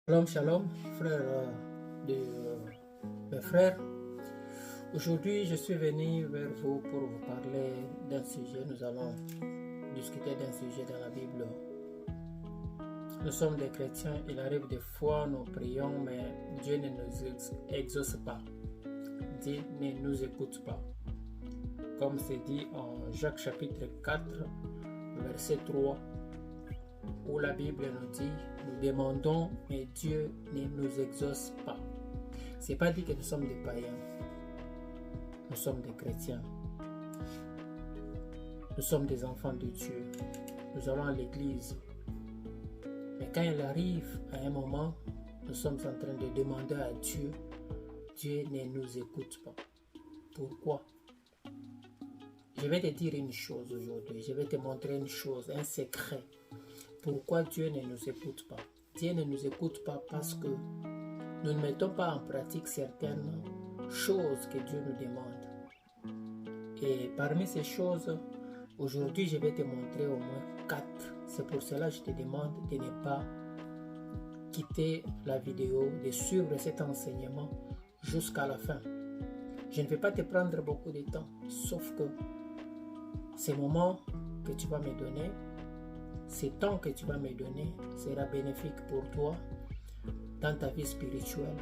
Shalom, shalom, frères mes frères. Aujourd'hui, je suis venu vers vous pour vous parler d'un sujet. Nous allons discuter d'un sujet dans la Bible. Nous sommes des chrétiens. Il arrive des fois, nous prions, mais Dieu ne nous exauce pas. Dieu ne nous écoute pas. Comme c'est dit en Jacques chapitre 4, verset 3. Où la Bible nous dit, nous demandons, mais Dieu ne nous exauce pas. C'est pas dit que nous sommes des païens. Nous sommes des chrétiens. Nous sommes des enfants de Dieu. Nous allons à l'église. Mais quand il arrive à un moment, nous sommes en train de demander à Dieu, Dieu ne nous écoute pas. Pourquoi? Je vais te dire une chose aujourd'hui. Je vais te montrer une chose, un secret. Pourquoi Dieu ne nous écoute pas? Dieu ne nous écoute pas parce que nous ne mettons pas en pratique certaines choses que Dieu nous demande. Et parmi ces choses, aujourd'hui, je vais te montrer au moins 4. C'est pour cela que je te demande de ne pas quitter la vidéo, de suivre cet enseignement jusqu'à la fin. Je ne vais pas te prendre beaucoup de temps, sauf que ces moments que tu vas me donner, ce temps que tu vas me donner sera bénéfique pour toi dans ta vie spirituelle.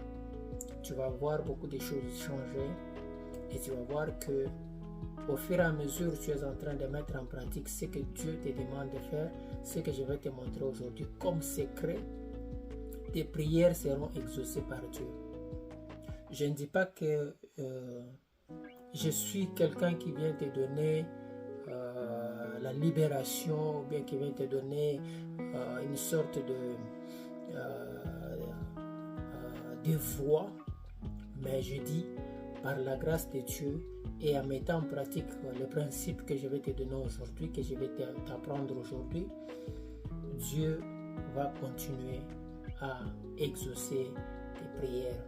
Tu vas voir beaucoup de choses changer et tu vas voir que au fur et à mesure tu es en train de mettre en pratique ce que Dieu te demande de faire, ce que je vais te montrer aujourd'hui comme secret, tes prières seront exaucées par Dieu. Je ne dis pas que je suis quelqu'un qui vient te donner la libération, ou bien qui vient te donner une sorte de voix, mais je dis par la grâce de Dieu et en mettant en pratique le principe que je vais te donner aujourd'hui, que je vais t'apprendre aujourd'hui, Dieu va continuer à exaucer tes prières.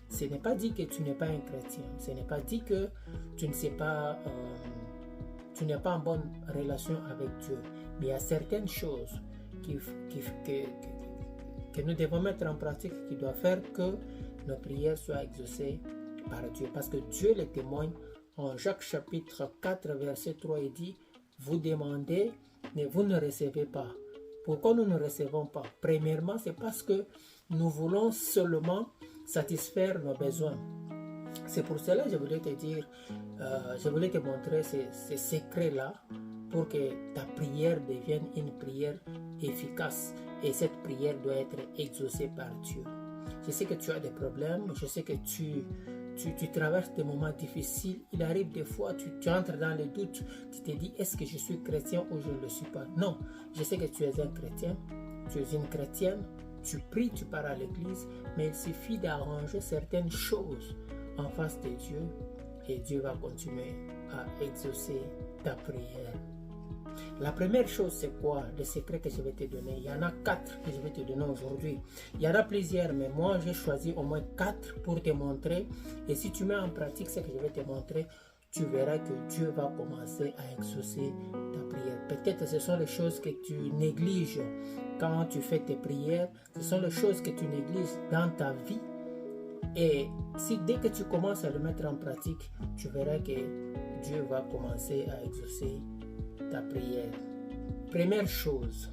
Ce n'est pas dit que tu n'es pas un chrétien, ce n'est pas dit que tu ne sais pas tu n'es pas en bonne relation avec Dieu. Mais il y a certaines choses que nous devons mettre en pratique qui doivent faire que nos prières soient exaucées par Dieu. Parce que Dieu le témoigne en Jacques chapitre 4, verset 3, il dit, vous demandez, mais vous ne recevez pas. Pourquoi nous ne recevons pas? Premièrement, c'est parce que nous voulons seulement satisfaire nos besoins. C'est pour cela que je voulais te dire, je voulais te montrer ces secrets-là pour que ta prière devienne une prière efficace. Et cette prière doit être exaucée par Dieu. Je sais que tu as des problèmes, je sais que tu traverses des moments difficiles. Il arrive des fois, tu entres dans les doutes, tu te dis, est-ce que je suis chrétien ou je ne le suis pas? Non, je sais que tu es un chrétien, tu es une chrétienne, tu pries, tu pars à l'église, mais il suffit d'arranger certaines choses en face de Dieu et Dieu va continuer à exaucer ta prière. La première chose, c'est quoi? Le secret que je vais te donner. Il y en a 4 que je vais te donner aujourd'hui. Il y en a plusieurs, mais moi j'ai choisi au moins 4 pour te montrer. Et si tu mets en pratique ce que je vais te montrer, tu verras que Dieu va commencer à exaucer ta prière. Peut-être que ce sont les choses que tu négliges quand tu fais tes prières. Ce sont les choses que tu négliges dans ta vie. Et si dès que tu commences à le mettre en pratique, tu verras que Dieu va commencer à exaucer ta prière. Première chose,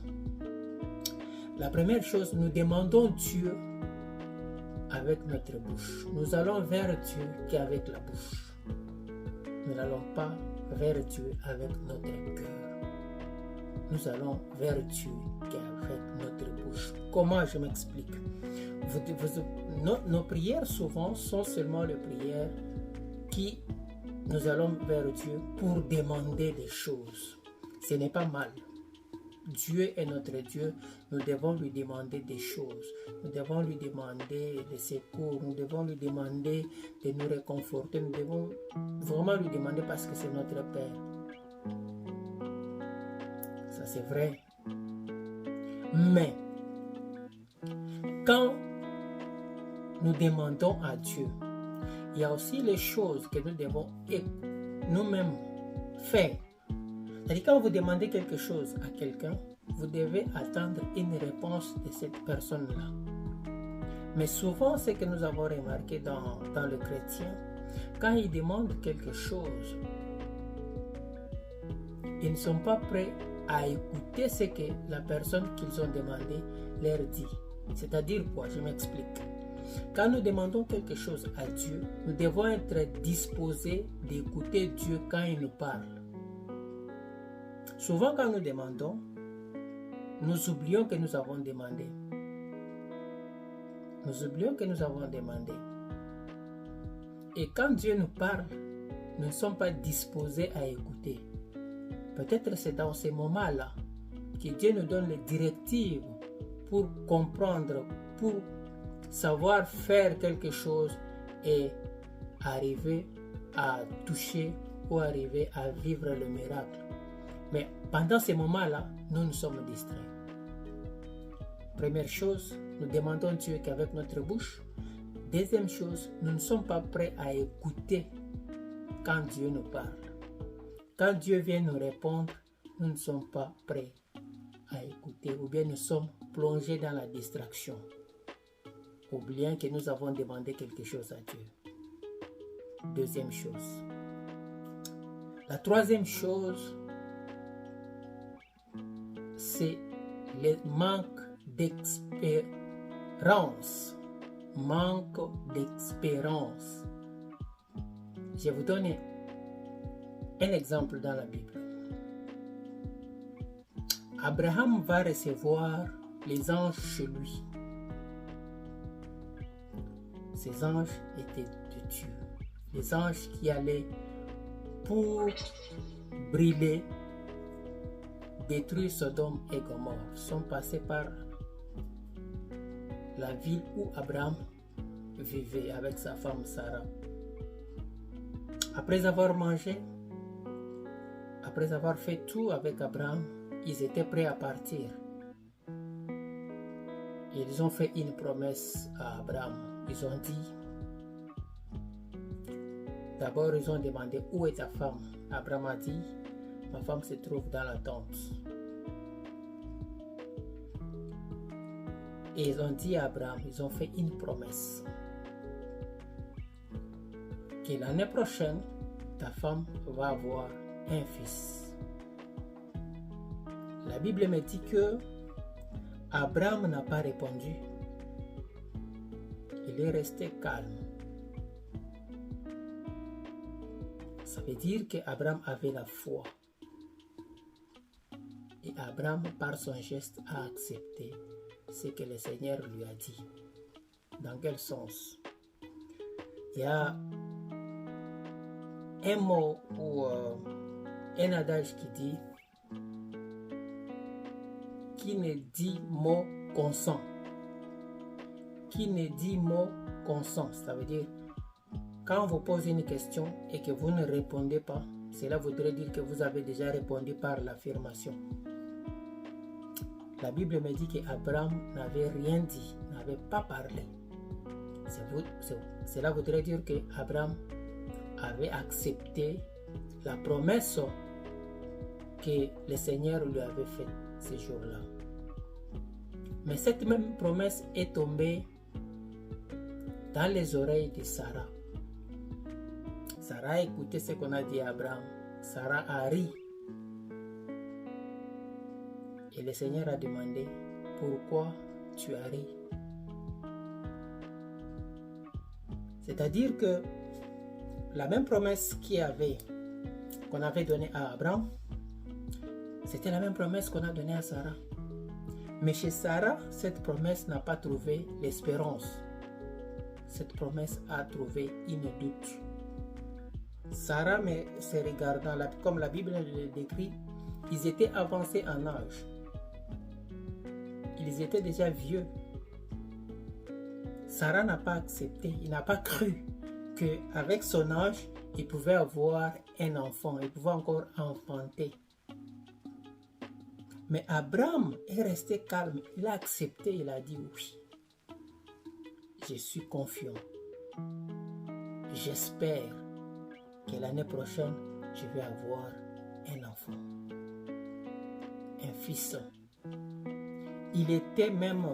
la première chose, nous demandons Dieu avec notre bouche. Nous allons vers Dieu qu'avec la bouche. Nous n'allons pas vers Dieu avec notre cœur. Nous allons vers Dieu qu'avec notre bouche. Comment? Je m'explique. Nos prières souvent sont seulement les prières qui nous allons vers Dieu pour demander des choses. Ce n'est pas mal. Dieu est notre Dieu. Nous devons lui demander des choses. Nous devons lui demander des secours. Nous devons lui demander de nous réconforter. Nous devons vraiment lui demander parce que c'est notre Père. Ça c'est vrai. Mais quand nous demandons à Dieu, il y a aussi les choses que nous devons nous-mêmes faire. C'est-à-dire quand vous demandez quelque chose à quelqu'un, vous devez attendre une réponse de cette personne-là. Mais souvent, ce que nous avons remarqué dans le chrétien, quand ils demandent quelque chose, ils ne sont pas prêts à écouter ce que la personne qu'ils ont demandé leur dit. C'est-à-dire quoi? Je m'explique. Quand nous demandons quelque chose à Dieu, nous devons être disposés d'écouter Dieu quand il nous parle. Souvent, quand nous demandons, nous oublions que nous avons demandé. Nous oublions que nous avons demandé. Et quand Dieu nous parle, nous ne sommes pas disposés à écouter. Peut-être c'est dans ces moments-là que Dieu nous donne les directives pour comprendre, pour savoir faire quelque chose et arriver à toucher ou arriver à vivre le miracle. Mais pendant ces moments-là, nous sommes distraits. Première chose, nous demandons Dieu qu'avec notre bouche. Deuxième chose, nous ne sommes pas prêts à écouter quand Dieu nous parle. Quand Dieu vient nous répondre, nous ne sommes pas prêts à écouter ou bien nous sommes plongés dans la distraction, oubliant que nous avons demandé quelque chose à Dieu. Deuxième chose. La troisième chose, c'est le manque d'expérience. Manque d'expérience. Je vais vous donner un exemple dans la Bible. Abraham va recevoir les anges chez lui. Ces anges étaient de Dieu. Les anges qui allaient pour brûler, détruire Sodome et Gomorrhe sont passés par la ville où Abraham vivait avec sa femme Sarah. Après avoir mangé, après avoir fait tout avec Abraham, ils étaient prêts à partir. Ils ont fait une promesse à Abraham. Ils ont dit, d'abord ils ont demandé où est ta femme. Abraham a dit, ma femme se trouve dans la tente. Et ils ont dit à Abraham, ils ont fait une promesse. Que l'année prochaine, ta femme va avoir un fils. La Bible me dit que Abraham n'a pas répondu. Il est resté calme. Ça veut dire qu'Abraham avait la foi. Et Abraham, par son geste, a accepté ce que le Seigneur lui a dit. Dans quel sens? Il y a un mot ou un adage qui dit qui ne dit mot consent. Qui ne dit mot consent, ça veut dire quand on vous pose une question et que vous ne répondez pas, cela voudrait dire que vous avez déjà répondu par l'affirmation. La Bible me dit qu'Abraham n'avait rien dit, n'avait pas parlé. Cela voudrait dire qu'Abraham avait accepté la promesse que le Seigneur lui avait faite ce jour-là. Mais cette même promesse est tombée dans les oreilles de Sarah. Sarah a écouté ce qu'on a dit à Abraham. Sarah a ri. Et le Seigneur a demandé, pourquoi tu as ri? C'est-à-dire que la même promesse qu'on avait donnée à Abraham, c'était la même promesse qu'on a donnée à Sarah. Mais chez Sarah, cette promesse n'a pas trouvé l'espérance. Cette promesse a trouvé une doute. Sarah, mais se regardant, comme la Bible le décrit, ils étaient avancés en âge. Ils étaient déjà vieux. Sarah n'a pas accepté, il n'a pas cru qu'avec son âge, il pouvait avoir un enfant, il pouvait encore enfanter. Mais Abraham est resté calme, il a accepté, il a dit oui. Je suis confiant. J'espère que l'année prochaine, je vais avoir un enfant, un fils. Il était même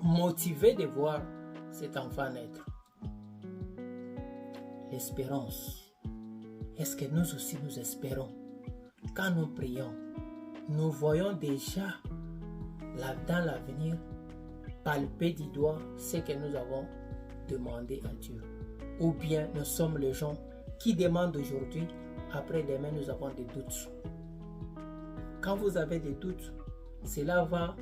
motivé de voir cet enfant naître? L'espérance. Est-ce que nous aussi nous espérons? Quand nous prions, nous voyons déjà là, dans l'avenir palper du doigt ce que nous avons demandé à Dieu. Ou bien nous sommes les gens qui demandent aujourd'hui, après-demain nous avons des doutes. Quand vous avez des doutes, cela va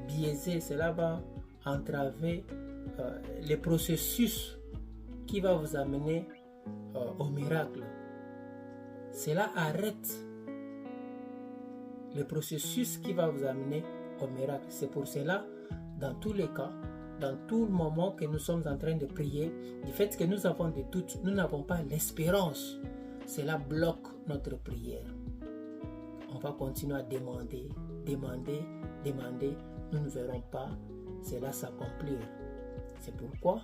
biaiser, cela va entraver le processus qui va vous amener au miracle. Cela arrête le processus qui va vous amener au miracle. C'est pour cela, dans tous les cas, dans tout le moment que nous sommes en train de prier, du fait que nous avons des doutes, nous n'avons pas l'espérance, cela bloque notre prière. On va continuer à demander, nous ne verrons pas cela s'accomplir. C'est pourquoi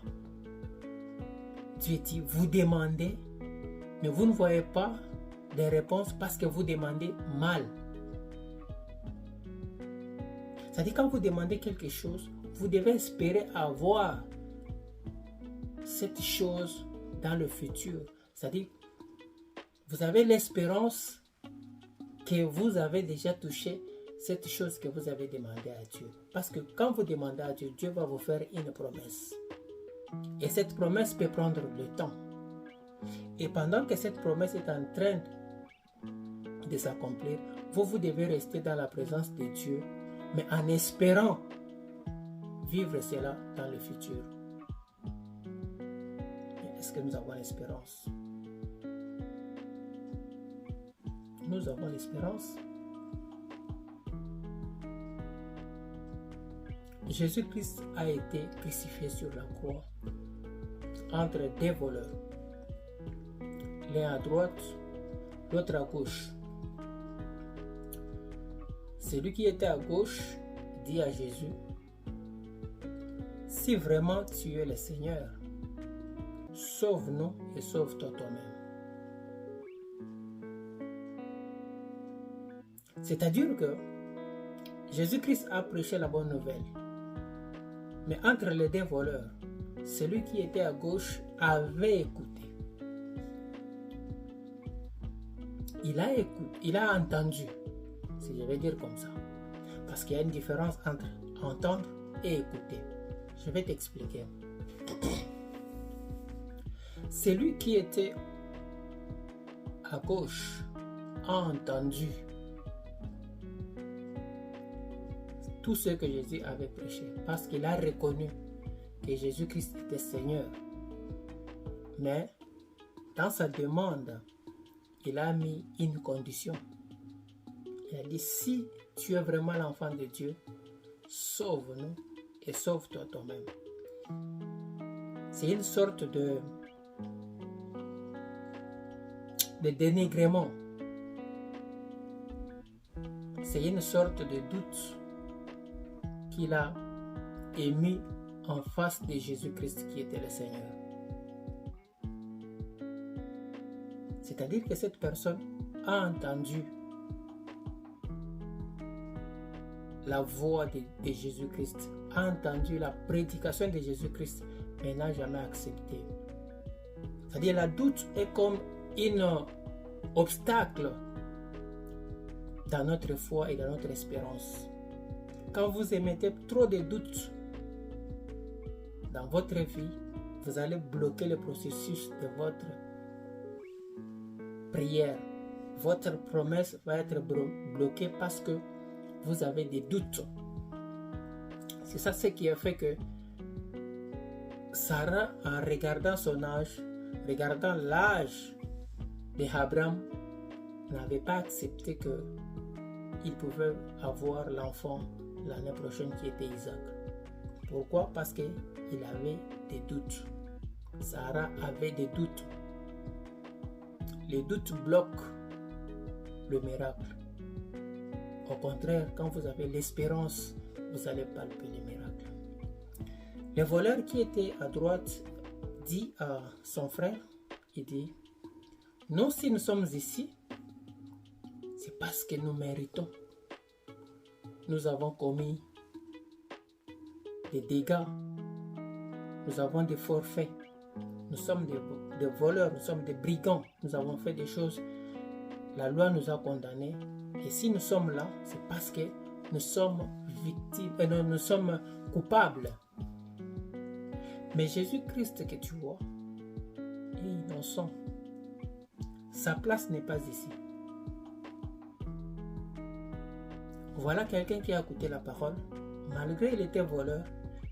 Dieu dit, vous demandez, mais vous ne voyez pas des réponses parce que vous demandez mal. C'est-à-dire, quand vous demandez quelque chose, vous devez espérer avoir cette chose dans le futur. C'est-à-dire, vous avez l'espérance que vous avez déjà touché cette chose que vous avez demandé à Dieu. Parce que quand vous demandez à Dieu, Dieu va vous faire une promesse. Et cette promesse peut prendre le temps. Et pendant que cette promesse est en train de s'accomplir, vous devez rester dans la présence de Dieu, mais en espérant vivre cela dans le futur. Est-ce que nous avons l'espérance? Nous avons l'espérance. Jésus-Christ a été crucifié sur la croix entre deux voleurs, l'un à droite, l'autre à gauche. Celui qui était à gauche dit à Jésus, si vraiment tu es le Seigneur, sauve-nous et sauve-toi toi-même. C'est-à-dire que Jésus-Christ a prêché la bonne nouvelle. Mais entre les deux voleurs, celui qui était à gauche avait écouté. Il a entendu, si je vais dire comme ça. Parce qu'il y a une différence entre entendre et écouter. Je vais t'expliquer. Celui qui était à gauche a entendu tout ce que Jésus avait prêché, parce qu'il a reconnu que Jésus-Christ était Seigneur. Mais dans sa demande, il a mis une condition. Il a dit, si tu es vraiment l'enfant de Dieu, sauve-nous et sauve-toi toi-même. C'est une sorte de dénigrement. C'est une sorte de doute qu'il a émis en face de Jésus-Christ qui était le Seigneur. C'est-à-dire que cette personne a entendu la voix de Jésus-Christ, a entendu la prédication de Jésus-Christ, mais n'a jamais accepté. C'est-à-dire que le doute est comme un obstacle dans notre foi et dans notre espérance. Quand vous émettez trop de doutes dans votre vie, vous allez bloquer le processus de votre prière. Votre promesse va être bloquée parce que vous avez des doutes. C'est ça ce qui a fait que Sarah, en regardant son âge, regardant l'âge d'Abraham, n'avait pas accepté qu'il pouvait avoir l'enfant l'année prochaine qui était Isaac. Pourquoi? Parce qu'il avait des doutes. Sarah avait des doutes. Les doutes bloquent le miracle. Au contraire, quand vous avez l'espérance, vous allez palper les miracles. Le voleur qui était à droite dit à son frère, il dit, nous si nous sommes ici, c'est parce que nous méritons. Nous avons commis des dégâts, nous avons des forfaits, nous sommes des voleurs, nous sommes des brigands, nous avons fait des choses, la loi nous a condamnés. Et si nous sommes là, c'est parce que nous sommes victimes, nous sommes coupables. Mais Jésus-Christ que tu vois est innocent. Sa place n'est pas ici. Voilà quelqu'un qui a écouté la parole, malgré qu'il était voleur,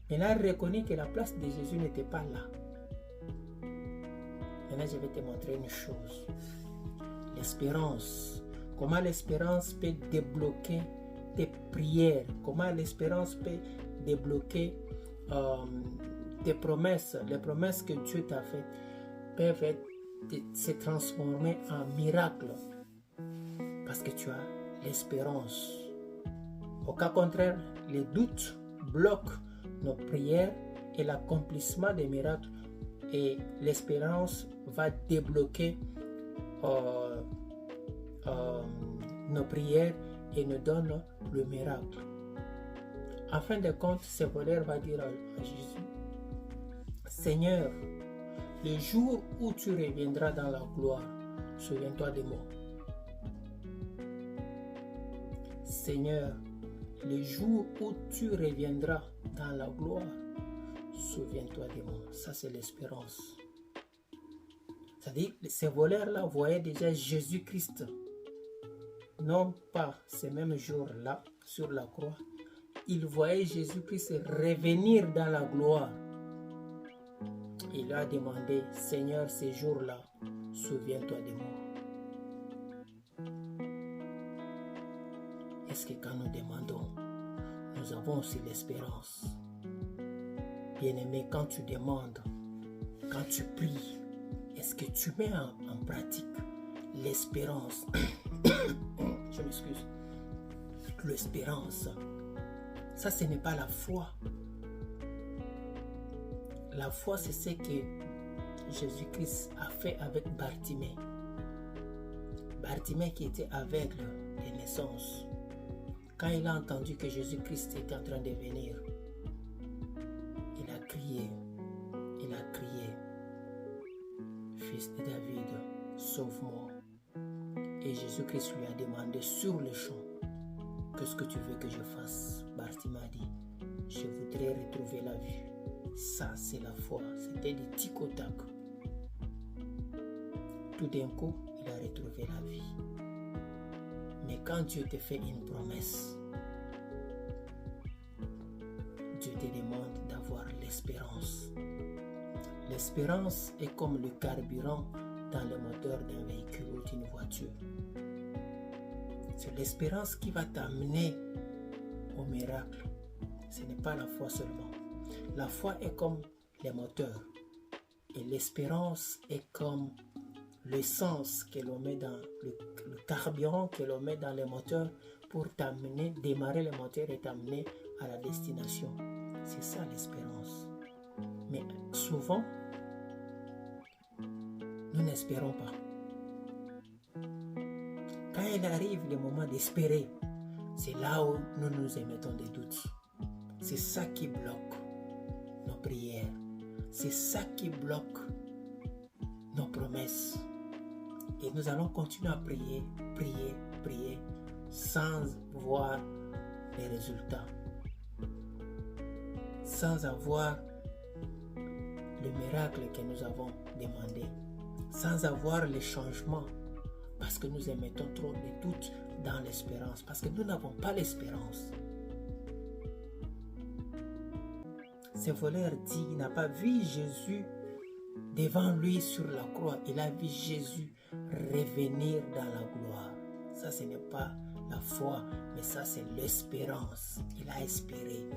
il a reconnu que la place de Jésus n'était pas là. Maintenant, je vais te montrer une chose. L'espérance. Comment l'espérance peut débloquer tes prières. Comment l'espérance peut débloquer tes promesses. Les promesses que Dieu t'a faites peuvent se transformer en miracle. Parce que tu as l'espérance. Au cas contraire, les doutes bloquent nos prières et l'accomplissement des miracles. Et l'espérance va débloquer nos prières et nous donne le miracle. En fin de compte, ce voleur va dire à Jésus, Seigneur, le jour où tu reviendras dans la gloire, souviens-toi de moi. Seigneur, le jour où tu reviendras dans la gloire, souviens-toi de moi. Ça, c'est l'espérance. C'est-à-dire, ces voleurs-là voyaient déjà Jésus-Christ. Non pas ce même jour-là, sur la croix. Ils voyaient Jésus-Christ revenir dans la gloire. Il a demandé, Seigneur, ces jours-là, souviens-toi de moi. Est-ce que quand nous demandons, nous avons aussi l'espérance? Bien-aimé, quand tu demandes, quand tu pries, est-ce que tu mets en pratique l'espérance? Je m'excuse. L'espérance. Ça, ce n'est pas la foi. La foi, c'est ce que Jésus-Christ a fait avec Bartimée. Bartimée qui était aveugle de naissance. Quand il a entendu que Jésus-Christ était en train de venir, il a crié. Il a crié. Fils de David, sauve-moi. Et Jésus-Christ lui a demandé sur le champ, qu'est-ce que tu veux que je fasse? Bartimée a dit, je voudrais retrouver la vue. Ça, c'est la foi. C'était du tic au tac. Tout d'un coup, il a retrouvé la vie. Mais quand Dieu te fait une promesse, Dieu te demande d'avoir l'espérance. L'espérance est comme le carburant dans le moteur d'un véhicule ou d'une voiture. C'est l'espérance qui va t'amener au miracle. Ce n'est pas la foi seulement. La foi est comme les moteurs. Et l'espérance est comme l'essence que l'on met dans le carburant que l'on met dans les moteurs pour t'amener, démarrer le moteur et t'amener à la destination. C'est ça l'espérance. Mais souvent, nous n'espérons pas. Quand il arrive le moment d'espérer, c'est là où nous nous émettons des doutes. C'est ça qui bloque nos prières. C'est ça qui bloque nos promesses. Et nous allons continuer à prier, prier, prier, sans voir les résultats. Sans avoir le miracle que nous avons demandé. Sans avoir les changements. Parce que nous émettons trop de doutes dans l'espérance. Parce que nous n'avons pas l'espérance. Ce voleur dit, il n'a pas vu Jésus devant lui sur la croix. Il a vu Jésus revenir dans la gloire. Ça, ce n'est pas la foi, mais ça, c'est l'espérance. Il a espéré.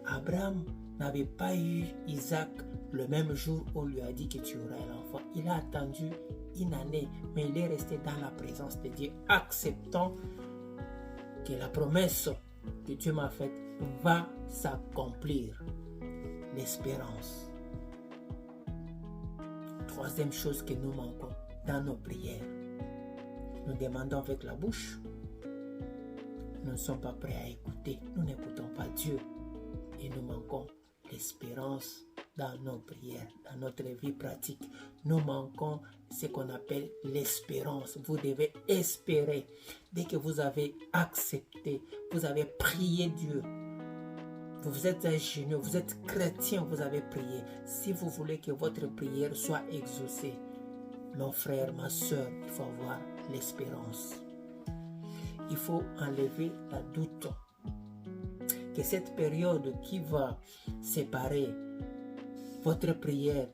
Abraham n'avait pas eu Isaac le même jour où on lui a dit que tu auras l'enfant. Il a attendu une année, mais il est resté dans la présence de Dieu, acceptant que la promesse que Dieu m'a faite va s'accomplir. L'espérance. Troisième chose que nous manquons dans nos prières. Nous demandons avec la bouche. Nous ne sommes pas prêts à écouter. Nous n'écoutons pas Dieu. et nous manquons l'espérance dans nos prières, dans notre vie pratique. Nous manquons ce qu'on appelle l'espérance. Vous devez espérer. Dès que vous avez accepté, vous avez prié Dieu, vous êtes ingénieux, vous êtes chrétien, vous avez prié. Si vous voulez que votre prière soit exaucée, mon frère, ma soeur, il faut avoir l'espérance. Il faut enlever la doute. Que cette période qui va séparer votre prière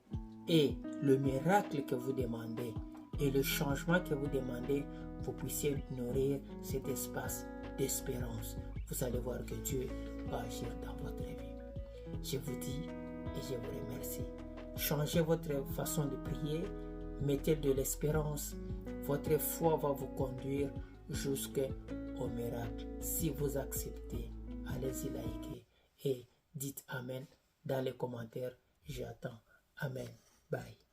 et le miracle que vous demandez et le changement que vous demandez, vous puissiez nourrir cet espace d'espérance. Vous allez voir que Dieu va agir dans votre vie. Je vous dis et je vous remercie. Changez votre façon de prier, mettez de l'espérance. Votre foi va vous conduire jusqu'au miracle. Si vous acceptez, allez-y liker et dites Amen dans les commentaires. J'attends. Amen. Bye.